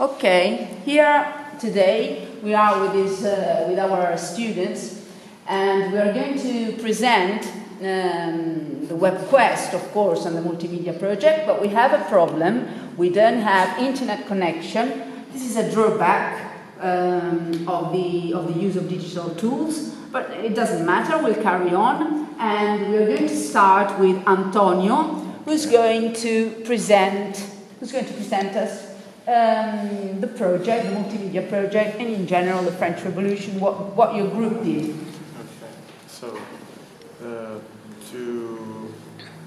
Okay, here today we are with our students, and we are going to present the webquest, of course, on the multimedia project. But we have a problem: we don't have internet connection. This is a drawback of the use of digital tools, but it doesn't matter. We'll carry on, and we're going to start with Antonio, who's going to present us the project, the multimedia project, and in general the French Revolution, what your group did. Okay, so to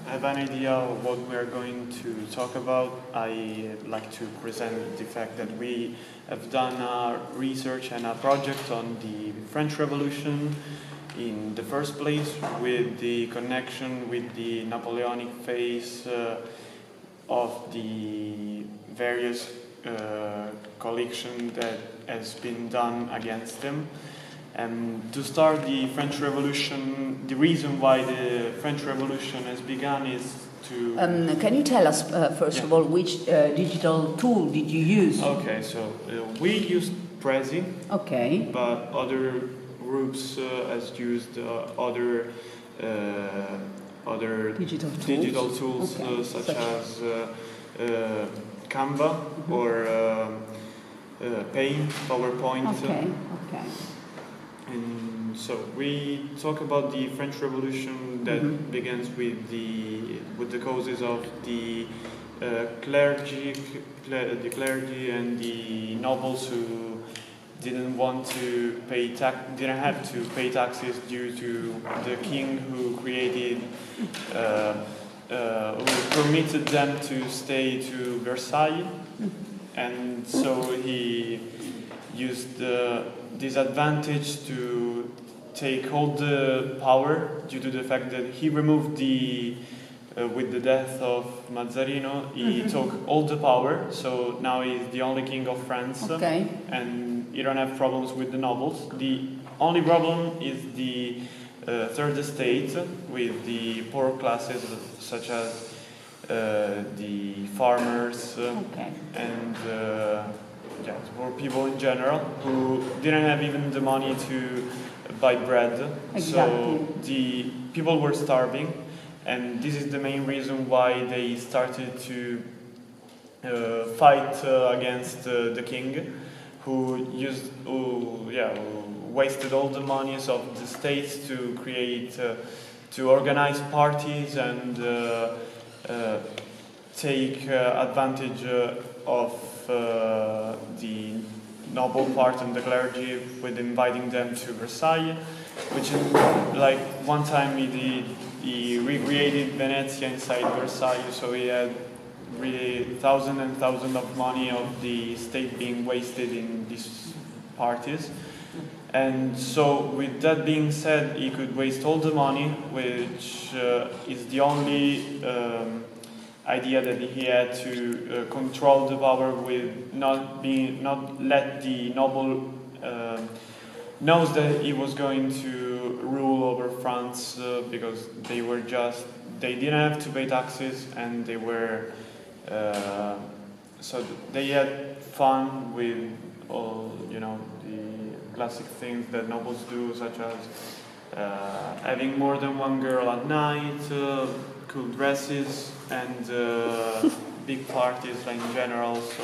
have an idea of what we're going to talk about, I like to present the fact that we have done a research and a project on the French Revolution in the first place, with the connection with the Napoleonic phase of the various collection that has been done against them. And to start the French Revolution, the reason why the French Revolution has begun is to... Can you tell us, first of all, which digital tool did you use? Okay, so we used Prezi, okay, but other groups has used other digital tools okay. such as Canva or Paint, PowerPoint. Okay. And so we talk about the French Revolution that begins with the causes of the clergy and the nobles who didn't have to pay taxes due to the king who created. Who permitted them to stay to Versailles, and so he used this advantage to take all the power due to the fact that he removed with the death of Mazzarino, he took all the power, so now he's the only king of France, and you don't have problems with the nobles. The only problem is the third estate with the poor classes such as the farmers and poor people in general who didn't have even the money to buy bread. Exactly. So the people were starving, and this is the main reason why they started to fight against the king, who wasted all the monies of the states to create, to organize parties and take advantage of the noble part and the clergy with inviting them to Versailles, which is like one time he recreated Venezia inside Versailles, so he had really thousands and thousands of money of the state being wasted in these parties. And so, with that being said, he could waste all the money, which is the only idea that he had to control the power with not let the noble knows that he was going to rule over France because they didn't have to pay taxes, and they were so they had fun with all the classic things that nobles do, such as having more than one girl at night, cool dresses, and big parties in general. So,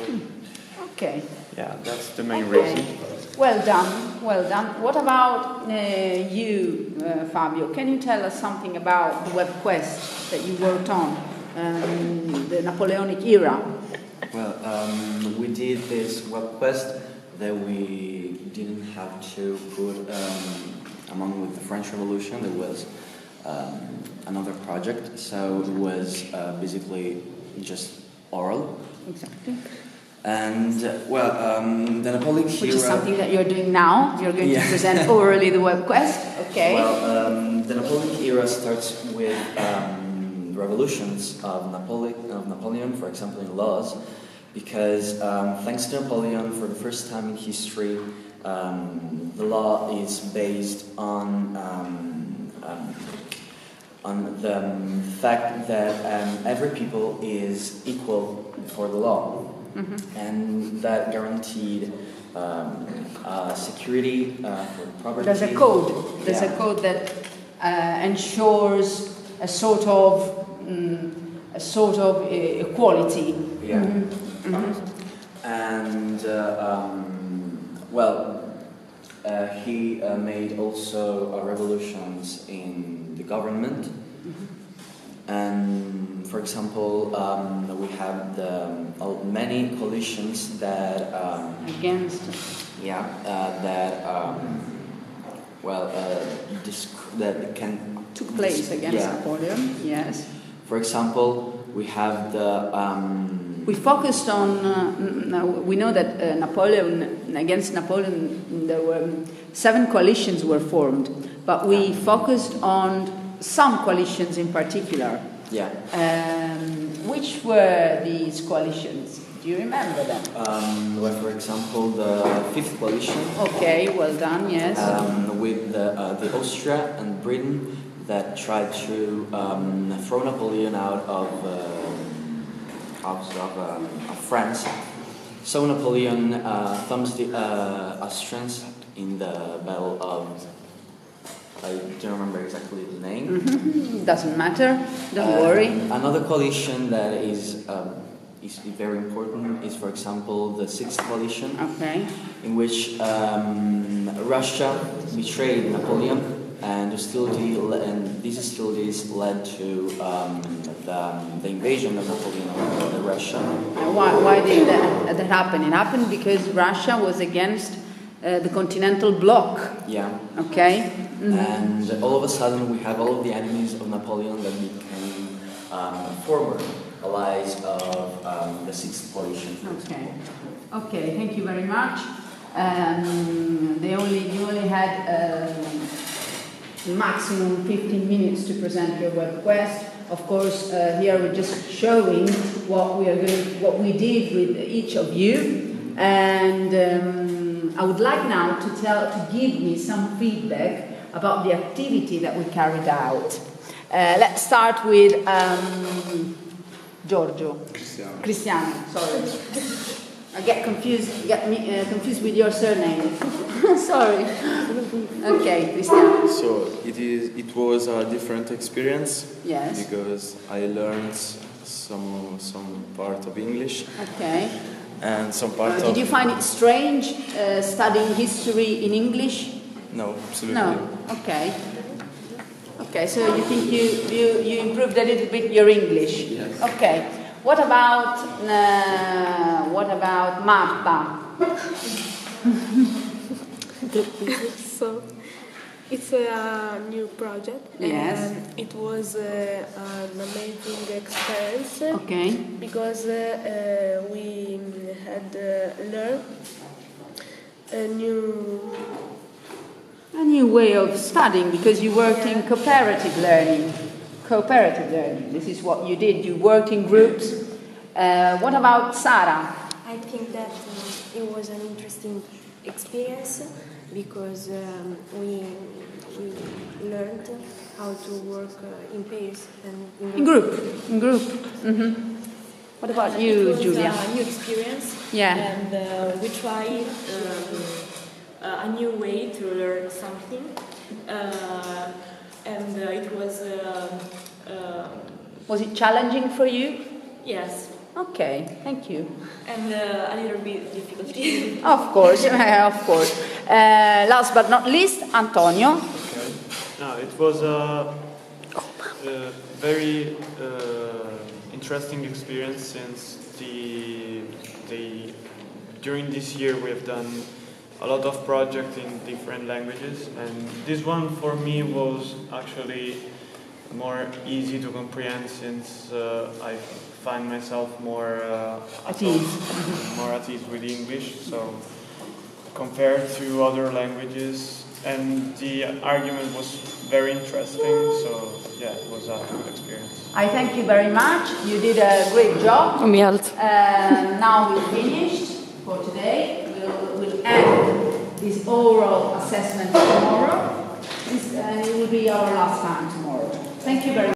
yeah, that's the main reason. Well done. What about you, Fabio? Can you tell us something about the webquest that you worked on, the Napoleonic era? Well, we did this webquest that we didn't have to put among with the French Revolution. There was another project, so it was basically just oral. Exactly. And the Napoleonic era, which is something that you're doing now. You're going to present orally the webquest. Okay. Well, the Napoleonic era starts with revolutions of Napoleon, for example, in laws, because thanks to Napoleon, for the first time in history, the law is based on the fact that every people is equal before the law. and that guaranteed security for property. There's a code. There's Yeah. a code that ensures a sort of equality. Yeah. And he made also revolutions in the government. And for example, we have many coalitions that Against. yeah that can Took place against yeah. Napoleon, yes. For example, we have the We focused on, we know that against Napoleon, there were 7 coalitions were formed, but we focused on some coalitions in particular. yeah. Which were these coalitions? Do you remember them? Well, for example, the 5th coalition. Okay, well done, yes. With the Austria and Britain that tried to throw Napoleon out of France. So Napoleon thumbs the Austrians in the Battle of, I don't remember exactly the name. Doesn't matter, don't worry. Another coalition that is very important is, for example, the 6th coalition, Okay. in which Russia betrayed Napoleon, and these hostilities led to the invasion of Napoleon of Russia. Why did that happen? It happened because Russia was against the continental bloc. Yeah. Okay. And all of a sudden we have all of the enemies of Napoleon that became former allies of the 6th coalition. Okay. Okay. Thank you very much. You only had maximum 15 minutes to present your web quest. Of course, here we're just showing what we did with each of you, and I would like now to give me some feedback about the activity that we carried out. Let's start with Giorgio. Cristiano. Sorry, I get confused. Confused with your surname. Sorry. Okay, Cristiano. So it was a different experience. Yes. Because I learned some part of English Okay. and some part of. Did you find it strange studying history in English? No, absolutely. No. Okay. Okay. So you think you improved a little bit your English? Yes. Okay. What about Marta? So it's a new project. Yes. And it was an amazing experience. Okay. Because we had learned a new way of studying because you worked in cooperative learning. This is what you did. You worked in groups. What about Sara? I think that it was an interesting experience because we learned how to work in pairs and In group. Mm-hmm. What about you, it was Julia? a new experience. Yeah. And we tried a new way to learn something. And it was Was it challenging for you? yes, Okay, thank you. and a little bit difficult. Of course, of course. Last but not least, Antonio. Okay. No, it was a very interesting experience since during this year we have done a lot of projects in different languages, and this one for me was actually more easy to comprehend since I find myself more At ease. more at ease with English. So compared to other languages, and the argument was very interesting. So yeah, it was a good experience. I thank you very much. You did a great job. Now we're finished for today. We'll end this oral assessment tomorrow. It will be our last time tomorrow. Thank you very much.